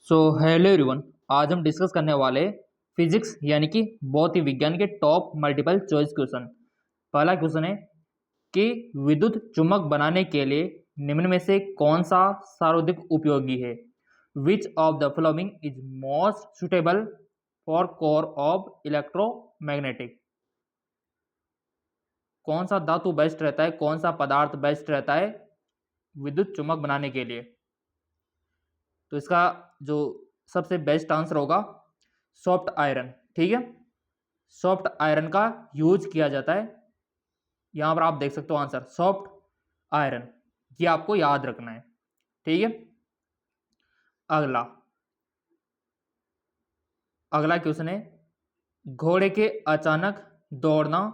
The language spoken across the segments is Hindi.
So hello everyone. आज हम डिस्कस करने वाले फिजिक्स यानी कि भौतिक विज्ञान के टॉप मल्टीपल चॉइस क्वेश्चन। पहला क्वेश्चन है कि विद्युत चुम्बक बनाने के लिए निम्न में से कौन सा सर्वाधिक उपयोगी है। Which of the following is most suitable for core of electromagnetic. कौन सा धातु बेस्ट रहता है, कौन सा पदार्थ बेस्ट रहता है विद्युत चुम्बक बनाने के लिए। तो इसका जो सबसे बेस्ट आंसर होगा सॉफ्ट आयरन। ठीक है, सॉफ्ट आयरन का यूज किया जाता है। यहां पर आप देख सकते हो आंसर सॉफ्ट आयरन, ये आपको याद रखना है। ठीक है, अगला अगला क्वेश्चन है घोड़े के अचानक दौड़ना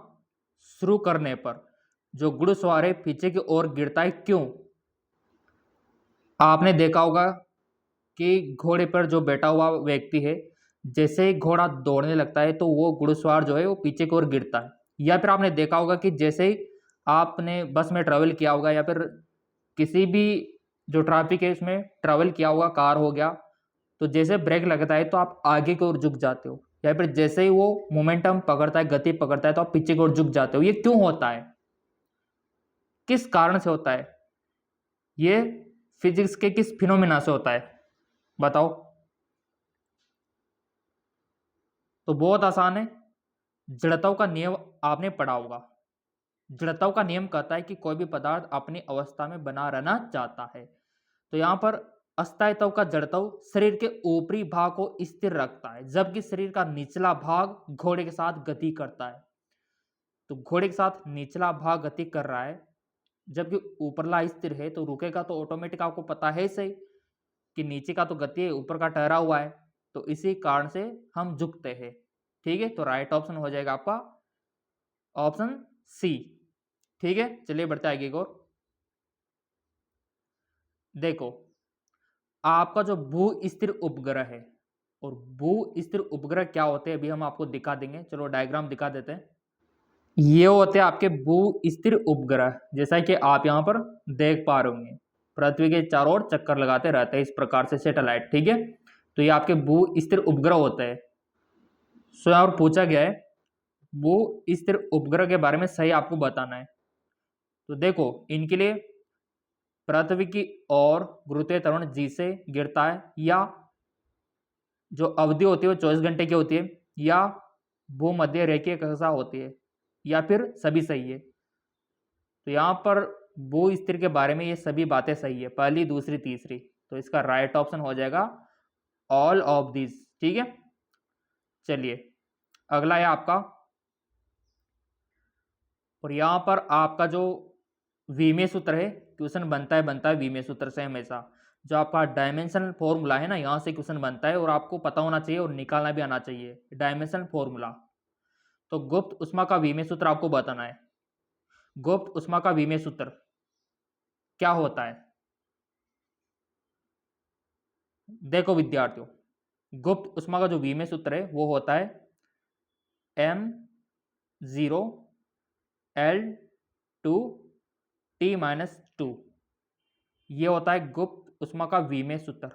शुरू करने पर जो घुड़सवार है पीछे की ओर गिरता है, क्यों। आपने देखा होगा कि घोड़े पर जो बैठा हुआ व्यक्ति है, जैसे ही घोड़ा दौड़ने लगता है तो वो घुड़सवार जो है वो पीछे की ओर गिरता है। या फिर आपने देखा होगा कि जैसे ही आपने बस में ट्रैवल किया होगा या फिर किसी भी जो ट्रैफिक है उसमें ट्रैवल किया होगा, कार हो गया, तो जैसे ब्रेक लगता है तो आप आगे की ओर झुक जाते हो, या फिर जैसे ही वो मोमेंटम पकड़ता है, गति पकड़ता है, तो आप पीछे की ओर झुक जाते हो। ये क्यों होता है, किस कारण से होता है, ये फिजिक्स के किस फिनोमिना से होता है, बताओ। तो बहुत आसान है, जड़त्व का नियम आपने पढ़ा होगा। जड़त्व का नियम कहता है कि कोई भी पदार्थ अपनी अवस्था में बना रहना चाहता है। तो यहां पर अस्थायित्व का जड़त्व शरीर के ऊपरी भाग को स्थिर रखता है, जबकि शरीर का निचला भाग घोड़े के साथ गति करता है। तो घोड़े के साथ निचला भाग गति कर रहा है, जबकि ऊपरला स्थिर है, तो रुकेगा तो ऑटोमेटिक आपको पता है सही कि नीचे का तो गति है, ऊपर का ठहरा हुआ है, तो इसी कारण से हम झुकते हैं। ठीक है, तो राइट ऑप्शन हो जाएगा आपका ऑप्शन सी। ठीक है, चलिए बढ़ते आगे की ओर। देखो, आपका जो भू स्थिर उपग्रह है, और भू स्थिर उपग्रह क्या होते हैं अभी हम आपको दिखा देंगे। चलो डायग्राम दिखा देते हैं। ये होते हैं आपके भू स्थिर उपग्रह, जैसा कि आप यहाँ पर देख पा रहे होंगे, पृथ्वी के चारों ओर चक्कर लगाते रहते हैं इस प्रकार से सैटेलाइट। ठीक है, तो ये आपके भू स्थिर उपग्रह होते हैं। सो यहाँ पर पूछा गया है भू स्थिर उपग्रह के बारे में सही आपको बताना है। तो देखो, इनके लिए पृथ्वी की ओर गुरुत्वीय त्वरण जी से गिरता है, या जो अवधि होती है वो 24 घंटे की होती है, या भूमध्य रेखीय कक्षा होती है, या फिर सभी सही है। तो यहाँ पर भू स्थिर के बारे में ये सभी बातें सही है, पहली दूसरी तीसरी, तो इसका राइट ऑप्शन हो जाएगा ऑल ऑफ दिस। ठीक है, चलिए अगला है आपका, और यहां पर आपका जो विमेय सूत्र है, क्वेश्चन बनता है विमेय सूत्र से हमेशा। जो आपका डायमेंशनल फॉर्मूला है ना, यहां से क्वेश्चन बनता है, और आपको पता होना चाहिए और निकालना भी आना चाहिए डायमेंशनल फॉर्मूला। तो गुप्त उष्मा का विमेय सूत्र आपको बताना है। गुप्त उष्मा का विमेय सूत्र क्या होता है। देखो विद्यार्थियों, गुप्त उष्मा का जो विमेय सूत्र है वो होता है m0 L2 T-2। ये होता है गुप्त उष्मा का विमेय सूत्र,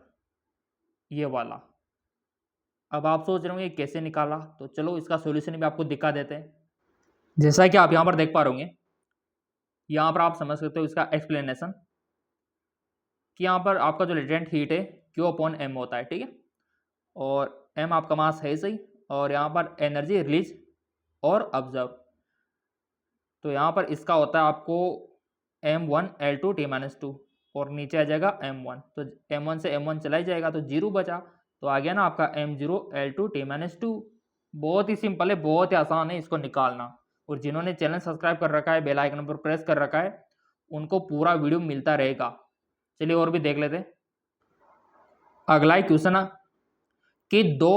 ये वाला। अब आप सोच रहे होंगे कैसे निकाला, तो चलो इसका सॉल्यूशन भी आपको दिखा देते हैं। जैसा कि आप यहां पर देख पा रहे होंगे, यहां पर आप समझ सकते हो इसका एक्सप्लेनेशन, कि यहां पर आपका जो लेटेंट हीट है Q/m होता है। ठीक है, और m आपका मास है सही, और यहां पर एनर्जी रिलीज और ऑब्जर्व, तो यहां पर इसका होता है आपको m1 L2 T-2, और नीचे आ जाएगा m1, तो m1 से m1 चला ही जाएगा तो 0 बचा, तो आ गया ना आपका m0 L2 T-2। बहुत ही सिंपल है, बहुत ही आसान है इसको निकालना। और जिन्होंने चैनल सब्सक्राइब कर रखा है, बेल आइकन पर प्रेस कर रखा है, उनको पूरा वीडियो मिलता रहेगा। चलिए और भी देख लेते हैं। अगला ही क्वेश्चन है कि दो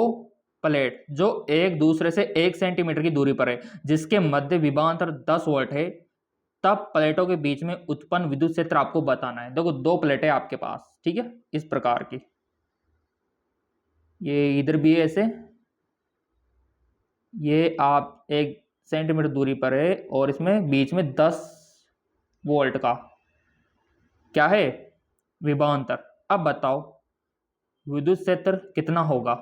प्लेट जो एक दूसरे से 1 सेंटीमीटर की दूरी पर है, जिसके मध्य विभवांतर 10 वोल्ट है, तब प्लेटों के बीच में उत्पन्न विद्युत क्षेत्र आपको बताना है। देखो, दो प्लेटें आपके पास, ठीक है, इस प्रकार की, ये इधर भी है ऐसे, ये आप 1 सेंटीमीटर दूरी पर है, और इसमें बीच में 10 वोल्ट का क्या है, विभवांतर। अब बताओ विद्युत क्षेत्र कितना होगा,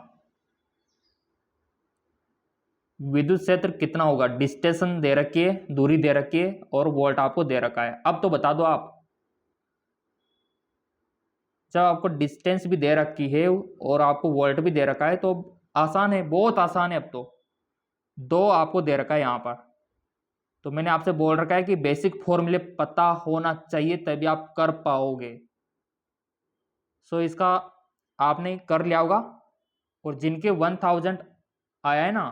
विद्युत क्षेत्र कितना होगा, डिस्टेंस दे रखी है, दूरी दे रखी है और वोल्ट आपको दे रखा है। अब तो बता दो आप, जब आपको डिस्टेंस भी दे रखी है और आपको वोल्ट भी दे रखा है तो आसान है, बहुत आसान है। अब तो दो आपको दे रखा है यहाँ पर, तो मैंने आपसे बोल रखा है कि बेसिक फॉर्मूले पता होना चाहिए तभी आप कर पाओगे। सो इसका आपने कर लिया होगा, और जिनके 1000 आया है ना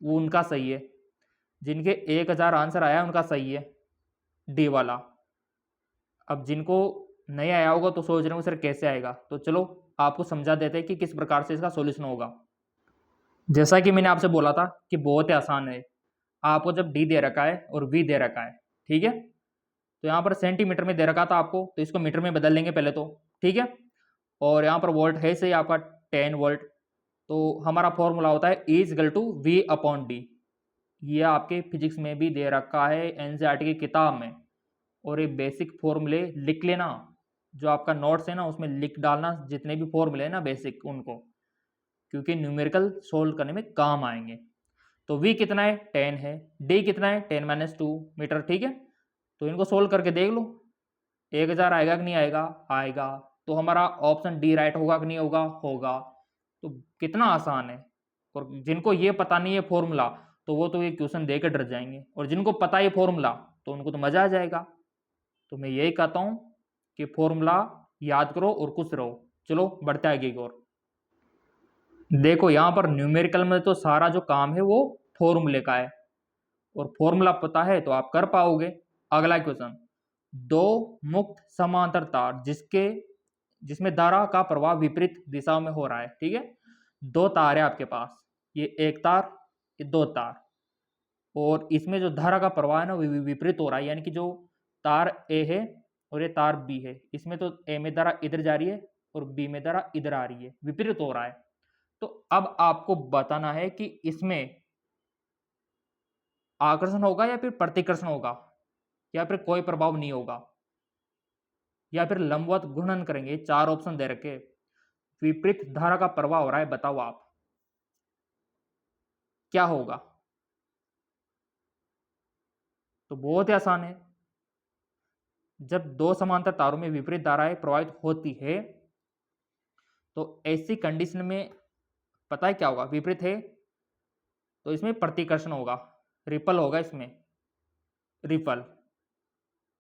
वो उनका सही है, जिनके 1000 आंसर आया है उनका सही है, डी वाला। अब जिनको नहीं आया होगा तो सोच रहे हो सर कैसे आएगा, तो चलो आपको समझा देते हैं कि किस प्रकार से इसका सॉल्यूशन होगा। जैसा कि मैंने आपसे बोला था कि बहुत ही आसान है, आपको जब डी दे रखा है और वी दे रखा है, ठीक है, तो यहाँ पर सेंटीमीटर में दे रखा था आपको, तो इसको मीटर में बदल लेंगे पहले तो, ठीक है। और यहाँ पर वोल्ट है सही आपका 10 वोल्ट, तो हमारा फॉर्मूला होता है E equal to V upon D. ये आपके फिजिक्स में भी दे रखा है एनसीईआरटी की किताब में, और ये बेसिक फॉर्मूले लिख लेना, जो आपका नोट्स है ना उसमें लिख डालना जितने भी फॉर्मूले हैं ना बेसिक उनको, क्योंकि न्यूमेरिकल सोल्व करने में काम आएंगे। तो V कितना है 10 है, D कितना है 10-2 मीटर, ठीक है। तो इनको सोल्व करके देख लो, 1000 आएगा कि नहीं आएगा, आएगा। तो हमारा ऑप्शन डी राइट होगा कि नहीं होगा, होगा। तो कितना आसान है, और जिनको ये पता नहीं है फॉर्मूला तो वो तो ये क्वेश्चन देकर डर जाएंगे, और जिनको पता है फॉर्मूला तो उनको तो मजा आ जाएगा। तो मैं यही कहता हूँ कि फॉर्मूला याद करो और खुश रहो। चलो बढ़ते आगे की ओर। देखो यहाँ पर न्यूमेरिकल में तो सारा जो काम है वो फॉर्मूले का है, और फॉर्मूला पता है तो आप कर पाओगे। अगला क्वेश्चन, दो मुक्त समांतर तार जिसमें धारा का प्रवाह विपरीत दिशा में हो रहा है, ठीक है। दो तार है आपके पास, ये एक तार, ये दो तार, और इसमें जो धारा का प्रवाह है ना वो विपरीत हो रहा है, यानी कि जो तार ए है और ये तार बी है, इसमें तो ए में धारा इधर जा रही है और बी में धारा इधर आ रही है, विपरीत हो रहा है। तो अब आपको बताना है कि इसमें आकर्षण होगा या फिर प्रतिकर्षण होगा, या फिर कोई प्रभाव नहीं होगा, या फिर लंबवत घूर्णन करेंगे। चार ऑप्शन दे रखे, विपरीत धारा का प्रवाह हो रहा है, बताओ आप क्या होगा। तो बहुत ही आसान है, जब दो समांतर तारों में विपरीत धाराएं प्रवाहित होती है तो ऐसी कंडीशन में पता है क्या होगा, विपरीत है तो इसमें प्रतिकर्षण होगा, रिपल होगा इसमें, रिपल,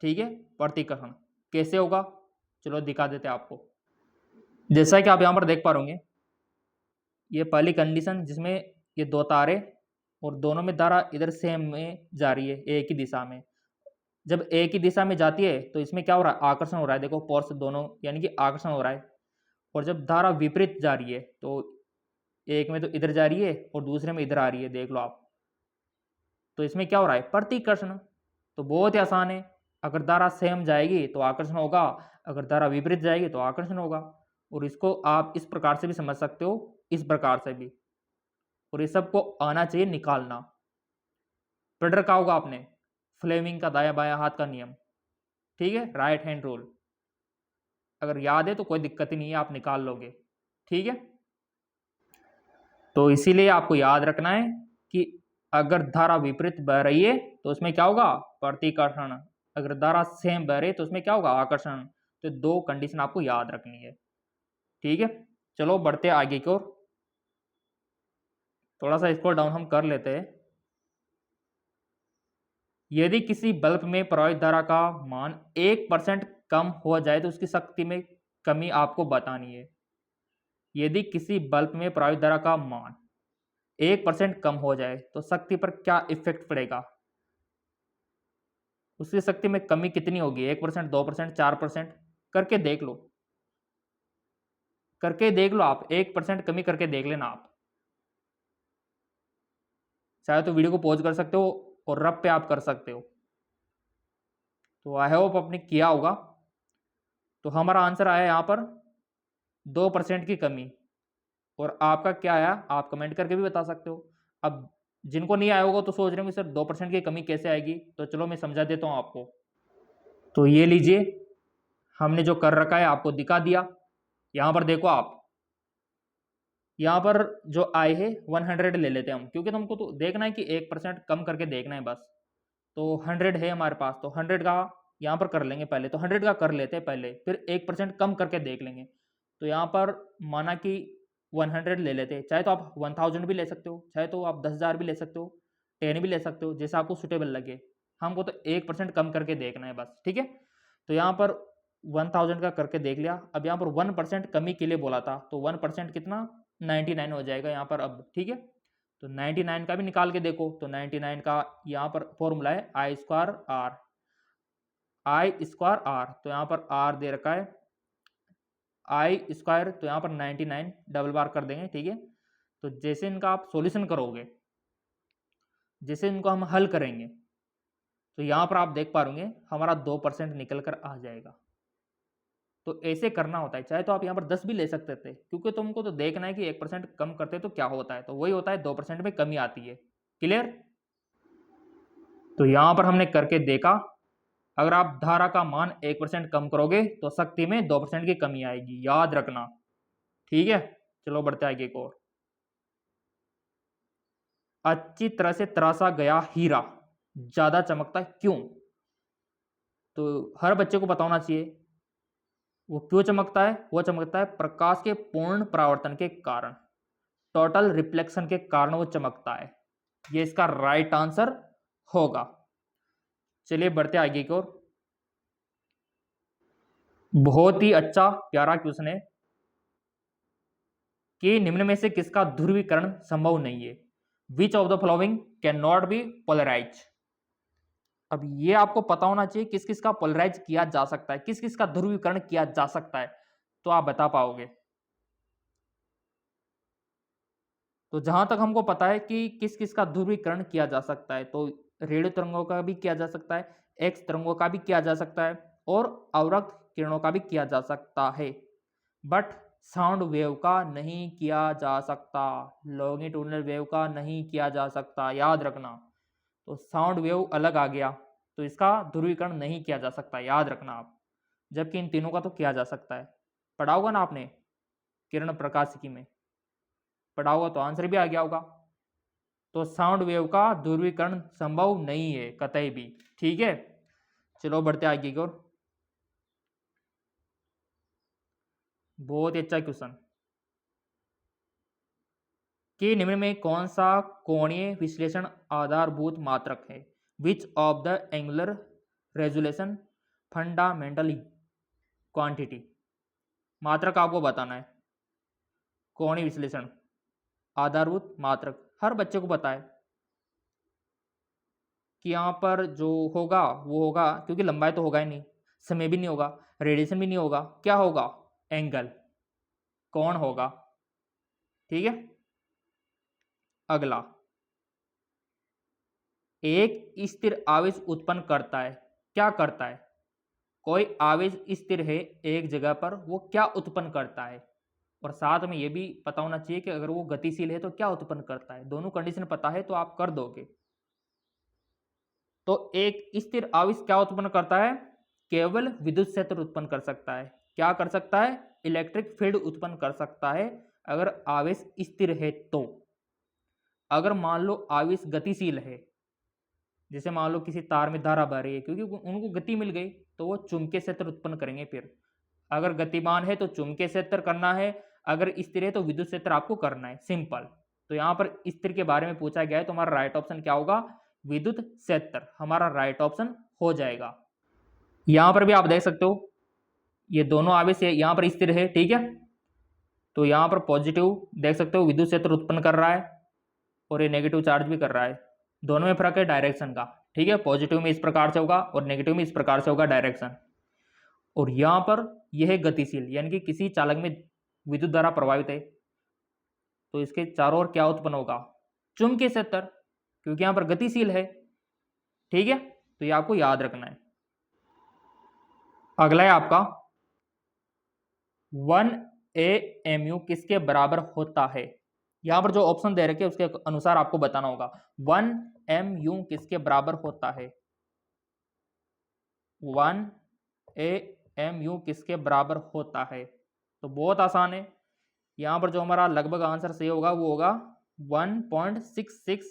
ठीक है। प्रतिकर्षण कैसे होगा, चलो दिखा देते हैं आपको। जैसा कि आप यहां पर देख पा रहे होंगे, ये पहली कंडीशन जिसमें ये दो तारे और दोनों में धारा इधर सेम में जा रही है, एक ही दिशा में। जब एक ही दिशा में जाती है तो इसमें क्या हो रहा है, आकर्षण हो रहा है, देखो फोर्स दोनों यानी कि आकर्षण हो रहा है। और जब धारा विपरीत जा रही है तो एक में तो इधर जा रही है और दूसरे में इधर आ रही है, देख लो आप, तो इसमें क्या हो रहा है, प्रतिकर्षण। तो बहुत ही आसान है, अगर धारा सेम जाएगी तो आकर्षण होगा, अगर धारा विपरीत जाएगी तो आकर्षण होगा। और इसको आप इस प्रकार से भी समझ सकते हो, इस प्रकार से भी, और ये सबको आना चाहिए निकालना। पढ़ रखा होगा आपने फ्लेमिंग का दाया बाया हाथ का नियम, ठीक है, राइट हैंड रूल। अगर याद है तो कोई दिक्कत ही नहीं है, आप निकाल लोगे, ठीक है। तो इसीलिए आपको याद रखना है कि अगर धारा विपरीत बह रही है तो उसमें क्या होगा, प्रतिकर्षण। अगर धारा सेम बह रही है तो उसमें क्या होगा, आकर्षण। तो दो कंडीशन आपको याद रखनी है, ठीक है। चलो बढ़ते आगे की ओर, थोड़ा सा स्क्रॉल डाउन हम कर लेते हैं। यदि किसी बल्ब में प्रवाहित धारा का मान 1% कम हो जाए तो उसकी शक्ति में कमी आपको बतानी है। यदि किसी बल्ब में प्रवाहित धारा का मान 1% कम हो जाए तो शक्ति पर क्या इफेक्ट पड़ेगा, उसकी शक्ति में कमी कितनी होगी, 1%, 2%, 4%, करके देख लो, करके देख लो आप, 1% कमी करके देख लेना आप। चाहे तो वीडियो को पॉज कर सकते हो और रब पे आप कर सकते हो। तो आई होप आपने किया होगा। तो हमारा आंसर आया यहाँ पर 2% की कमी, और आपका क्या आया आप कमेंट करके भी बता सकते हो। अब जिनको नहीं आया होगा तो सोच रहे होंगे सर 2% की कमी कैसे आएगी, तो चलो मैं समझा देता हूँ आपको। तो ये लीजिए, हमने जो कर रखा है आपको दिखा दिया, यहाँ पर देखो आप, यहाँ पर जो आई है 100 ले लेते हैं हम, क्योंकि तुमको तो देखना है कि 1% कम करके देखना है बस। तो 100 है हमारे पास, तो 100 का यहाँ पर कर लेंगे पहले, तो 100 का कर लेते हैं पहले, फिर 1% कम करके देख लेंगे। तो यहाँ पर माना कि 100 ले लेते हैं, चाहे तो आप 1000 भी ले सकते हो, चाहे तो आप 10,000 भी ले सकते हो, 10 भी ले सकते हो, जैसा आपको सुटेबल लगे। हमको तो 1% कम करके देखना है बस, ठीक है। तो यहाँ पर 1000 का करके देख लिया। अब यहाँ पर 1% कमी के लिए बोला था, तो 1% कितना, 99 हो जाएगा यहाँ पर अब, ठीक है। तो 99 का भी निकाल के देखो, तो 99 का यहाँ पर फॉर्मूला है I square R, I square R, तो यहाँ पर आर दे रखा है आई स्क्वायर, तो यहाँ पर 99 डबल बार कर देंगे, ठीक है। तो जैसे इनका आप सॉल्यूशन करोगे, जैसे इनको हम हल करेंगे, तो यहाँ पर आप देख पा रहे हमारा 2% निकल कर आ जाएगा। तो ऐसे करना होता है, चाहे तो आप यहाँ पर 10 भी ले सकते थे, क्योंकि तुमको तो देखना है कि 1% कम करते तो क्या होता है, तो वही होता है 2% में कमी आती है। क्लियर। तो यहाँ पर हमने करके देखा, अगर आप धारा का मान 1% कम करोगे तो शक्ति में 2% की कमी आएगी, याद रखना, ठीक है। चलो बढ़ते आगे एक और। अच्छी तरह से तराशा गया हीरा ज्यादा चमकता है क्यों? तो हर बच्चे को पता होना चाहिए वो क्यों चमकता है। वो चमकता है प्रकाश के पूर्ण परावर्तन के कारण, टोटल रिफ्लेक्शन के कारण वो चमकता है। ये इसका राइट आंसर होगा। चलिए बढ़ते आगे की ओर। बहुत ही अच्छा प्यारा क्वेश्चन है कि निम्न में से किसका ध्रुवीकरण संभव नहीं है। Which of the following can not be polarise. अब ये आपको पता होना चाहिए किस किस का पोलराइज किया जा सकता है, किस किस का ध्रुवीकरण किया जा सकता है, तो आप बता पाओगे। तो जहां तक हमको पता है कि किस किस का ध्रुवीकरण किया जा सकता है, तो रेडियो तरंगों का भी किया जा सकता है, एक्स तरंगों का भी किया जा सकता है, और अवरक्त किरणों का भी किया जा सकता है, बट साउंड वेव का नहीं किया जा सकता, लॉन्गिट्यूडनल वेव का नहीं किया जा सकता, याद रखना। तो साउंड वेव अलग आ गया, तो इसका ध्रुवीकरण नहीं किया जा सकता, याद रखना आप। जबकि इन तीनों का तो किया जा सकता है। पढ़ा होगा ना आपने किरण प्रकाशिकी में, पढ़ा होगा तो आंसर भी आ गया होगा। तो साउंड वेव का ध्रुवीकरण संभव नहीं है कतई भी, ठीक है। चलो बढ़ते आगे की ओर। बहुत ही अच्छा क्वेश्चन कि निम्न में कौन सा कोणीय विश्लेषण आधारभूत मात्रक है। Which of the angular resolution fundamentally quantity. मात्रक आपको बताना है। कोणीय विश्लेषण आधारभूत मात्रक हर बच्चे को पता है कि यहाँ पर जो होगा वो होगा, क्योंकि लंबाई तो होगा ही नहीं, समय भी नहीं होगा, रेडिएशन भी नहीं होगा, क्या होगा, एंगल, कोण होगा, ठीक है। अगला, एक स्थिर आवेश उत्पन्न करता है, क्या करता है। कोई आवेश स्थिर है एक जगह पर, वो क्या उत्पन्न करता है, और साथ में ये भी पता होना चाहिए कि अगर वो गतिशील है तो क्या उत्पन्न करता है। दोनों कंडीशन पता है तो आप कर दोगे। तो एक स्थिर आवेश क्या उत्पन्न करता है, केवल विद्युत क्षेत्र उत्पन्न कर सकता है। क्या कर सकता है, इलेक्ट्रिक फील्ड उत्पन्न कर सकता है अगर आवेश स्थिर है। तो अगर मान लो आवेश गतिशील है, जैसे मान लो किसी तार में धारा बह रही है, क्योंकि उनको गति मिल गई तो वो चुंबकीय क्षेत्र उत्पन्न करेंगे। फिर अगर गतिमान है तो चुंबकीय क्षेत्र करना है, अगर स्थिर है तो विद्युत क्षेत्र आपको करना है, सिंपल। तो यहाँ पर स्थिर के बारे में पूछा गया है, तो हमारा राइट ऑप्शन क्या होगा, विद्युत क्षेत्र हमारा राइट ऑप्शन हो जाएगा। यहाँ पर भी आप देख सकते हो ये दोनों आवेश है, यहाँ पर स्थिर है, ठीक है। तो यहाँ पर पॉजिटिव देख सकते हो विद्युत क्षेत्र उत्पन्न कर रहा है, और ये नेगेटिव चार्ज भी कर रहा है। दोनों में फर्क है डायरेक्शन का, ठीक है। पॉजिटिव में इस प्रकार से होगा और नेगेटिव में इस प्रकार से होगा डायरेक्शन। और यहाँ पर यह है गतिशील, यानी कि किसी चालक में विद्युत धारा प्रवाहित है तो इसके चारों ओर क्या उत्पन्न होगा, चुंबकीय क्षेत्र, क्योंकि यहाँ पर गतिशील है, ठीक है। तो ये आपको याद रखना है। अगला है आपका 1 AMU किसके बराबर होता है। यहां पर जो ऑप्शन दे रखे उसके अनुसार आपको बताना होगा 1 MU किसके बराबर होता है। 1 AMU किसके बराबर होता है। तो बहुत आसान है। यहाँ पर जो हमारा लगभग आंसर सही होगा वो होगा 1.66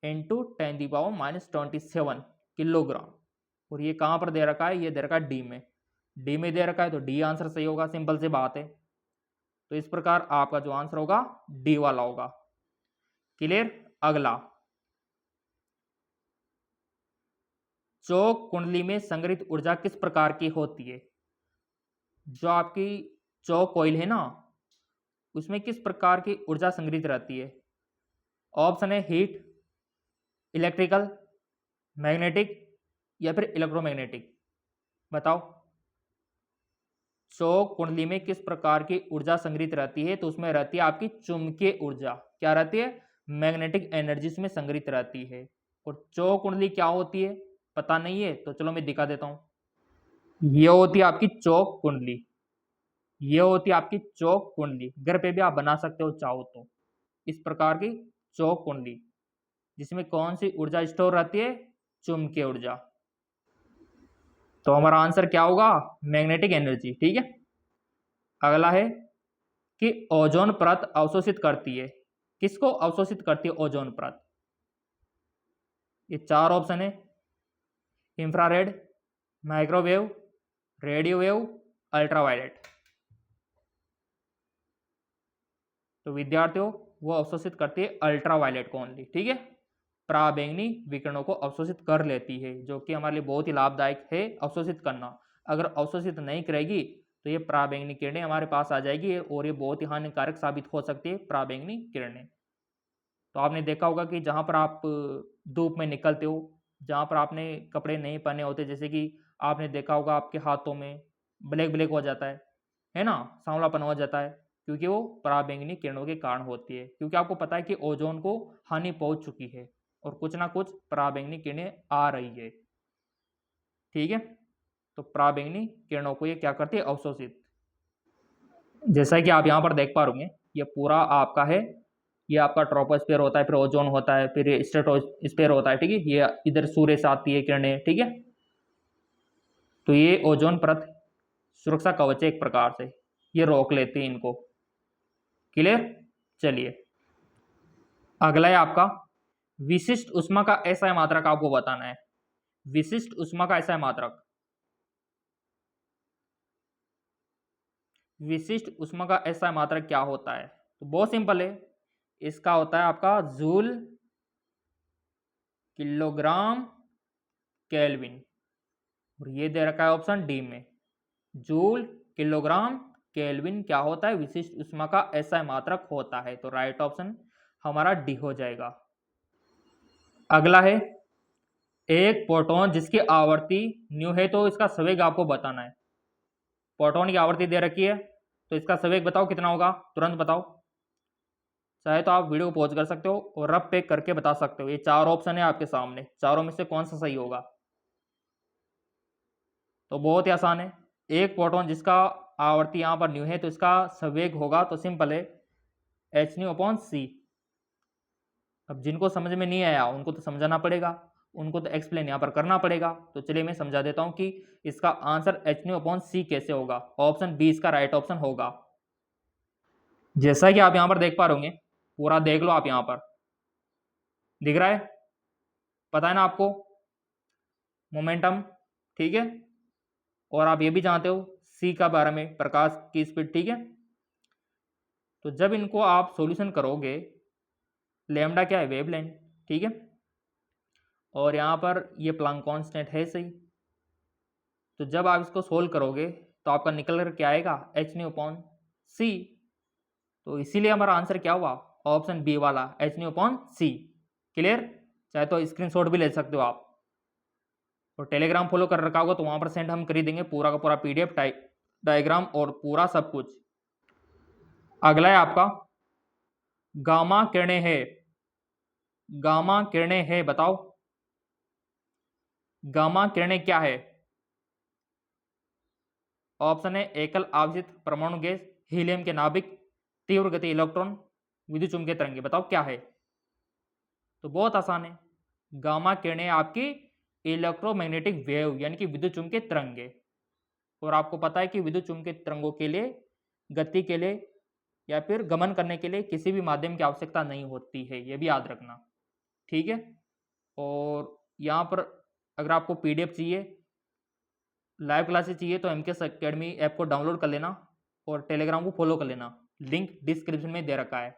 इंटू 10⁻⁻27 किलोग्राम। और ये कहाँ पर दे रखा है? ये दे रखा है डी में। डी में दे रखा है तो डी आंसर सही होगा, सिंपल सी बात है। तो इस प्रकार आपका जो आंसर होगा डी वाला होगा। क्लियर? अगला, चौक कुंडली में संग्रहित ऊर्जा किस प्रकार की होती है? जो आपकी चौक कॉइल है ना, उसमें किस प्रकार की ऊर्जा संग्रहित रहती है? ऑप्शन है हीट, इलेक्ट्रिकल, मैग्नेटिक या फिर इलेक्ट्रोमैग्नेटिक। बताओ, चौक कुंडली में किस प्रकार की ऊर्जा संग्रहित रहती है? तो उसमें रहती है आपकी चुंबकीय ऊर्जा। क्या रहती है? मैग्नेटिक एनर्जी में संग्रहित रहती है। और चौक कुंडली क्या होती है पता नहीं है तो चलो मैं दिखा देता हूं। ये होती है आपकी चौक कुंडली। ये होती है आपकी चौक कुंडली। घर पे भी आप बना सकते हो चाहो तो। इस प्रकार की चौक कुंडली, जिसमें कौन सी ऊर्जा स्टोर रहती है? चुंबकीय ऊर्जा। तो हमारा आंसर क्या होगा? Magnetic energy. ठीक है। अगला है कि ओजोन परत अवशोषित करती है। किसको अवशोषित करती है ओजोन परत? ये चार ऑप्शन है, infrared, microwave, radio wave, ultraviolet. तो विद्यार्थियों, वो अवशोषित करती है अल्ट्रावायलेट को ओनली। ठीक है। पराबैंगनी विकिरणों को अवशोषित कर लेती है, जो कि हमारे लिए बहुत ही लाभदायक है अवशोषित करना। अगर अवशोषित नहीं करेगी तो ये पराबैंगनी किरणें हमारे पास आ जाएगी और ये बहुत ही हानिकारक साबित हो सकती है पराबैंगनी किरणें। तो आपने देखा होगा कि जहाँ पर आप धूप में निकलते हो, जहाँ पर आपने कपड़े नहीं पहने होते, जैसे कि आपने देखा होगा आपके हाथों में ब्लैक ब्लैक हो जाता है ना, सांवलापन हो जाता है, क्योंकि वो पराबैंगनी किरणों के कारण होती है। क्योंकि आपको पता है कि ओजोन को हानि पहुंच चुकी है और कुछ ना कुछ पराबैंगनी किरणें आ रही है। ठीक है। तो पराबैंगनी किरणों को ये क्या करती है? अवशोषित। जैसा कि आप यहाँ पर देख पा रहे होंगे, ये पूरा आपका है, ये आपका ट्रोपोस्फीयर होता है, फिर ओजोन होता है, फिर ये स्ट्रेटोस्फीयर होता है। ठीक है। ये इधर सूर्य से आती है किरणें। ठीक है। तो ये ओजोन परत सुरक्षा कवच है एक प्रकार से, ये रोक लेती है इनको। क्लियर? चलिए, अगला है आपका विशिष्ट ऊष्मा का ऐसा मात्रक। आपको बताना है विशिष्ट ऊष्मा का ऐसा मात्रक। विशिष्ट ऊष्मा का ऐसा मात्रक क्या होता है? तो बहुत सिंपल है, इसका होता है आपका जूल, किलोग्राम, केल्विन। और ये दे रखा है ऑप्शन डी में, जूल, किलोग्राम, केल्विन क्या होता है? विशिष्ट ऊष्मा का ऐसा मात्रक होता है। तो राइट ऑप्शन हमारा डी हो जाएगा। अगला है एक प्रोटॉन जिसकी आवृत्ति न्यू है, तो इसका संवेग आपको बताना है। प्रोटॉन की आवृत्ति दे रखी है, तो इसका संवेग बताओ कितना होगा, तुरंत बताओ। चाहे तो आप वीडियो पॉज कर सकते हो और रफ पे करके बता सकते हो। ये चार ऑप्शन है आपके सामने, चारों में से कौन सा सही होगा? तो बहुत ही आसान है, एक प्रोटॉन जिसका आवर्ती यहाँ पर न्यू है, तो इसका संवेग होगा तो सिंपल है h/c। अब जिनको समझ में नहीं आया उनको तो समझाना पड़ेगा, उनको तो एक्सप्लेन यहाँ पर करना पड़ेगा। तो चलिए मैं समझा देता हूँ कि इसका आंसर h/c कैसे होगा। ऑप्शन बी इसका राइट ऑप्शन होगा। जैसा कि आप यहाँ पर देख पा रहे होंगे, पूरा देख लो आप, यहाँ पर दिख रहा है, पता है ना आपको मोमेंटम। ठीक है। और आप ये भी जानते हो सी का बारे में, प्रकाश की स्पीड। ठीक है। तो जब इनको आप सॉल्यूशन करोगे, लैम्डा क्या है? वेवलेंथ। ठीक है। और यहाँ पर ये प्लांक कांस्टेंट है सही। तो जब आप इसको सोल्व करोगे तो आपका निकल कर क्या आएगा? h/c। तो इसीलिए हमारा आंसर क्या हुआ? ऑप्शन बी वाला h/c। क्लियर? चाहे तो स्क्रीनशॉट भी ले सकते हो आप, और टेलीग्राम फॉलो कर रखा होगा तो वहां पर सेंड हम कर देंगे पूरा का पूरा PDF डायग्राम और पूरा सब कुछ। अगला है आपका गामा किरणें है। गामा किरणें है, बताओ गामा किरणें क्या है? ऑप्शन है एकल आवेशित परमाणु गैस, हीलियम के नाभिक, तीव्र गति इलेक्ट्रॉन, विद्युत चुंबकीय तरंगे। बताओ क्या है? तो बहुत आसान है, गामा किरणें आपकी इलेक्ट्रोमैग्नेटिक वेव यानी कि विद्युत चुंबकीय तरंगे। और आपको पता है कि विद्युत चुंबकीय तरंगों के लिए गति के लिए या फिर गमन करने के लिए किसी भी माध्यम की आवश्यकता नहीं होती है, ये भी याद रखना। ठीक है। और यहाँ पर अगर आपको PDF चाहिए, लाइव क्लासेस चाहिए तो MKS अकेडमी ऐप को डाउनलोड कर लेना और टेलीग्राम को फॉलो कर लेना, लिंक डिस्क्रिप्शन में दे रखा है।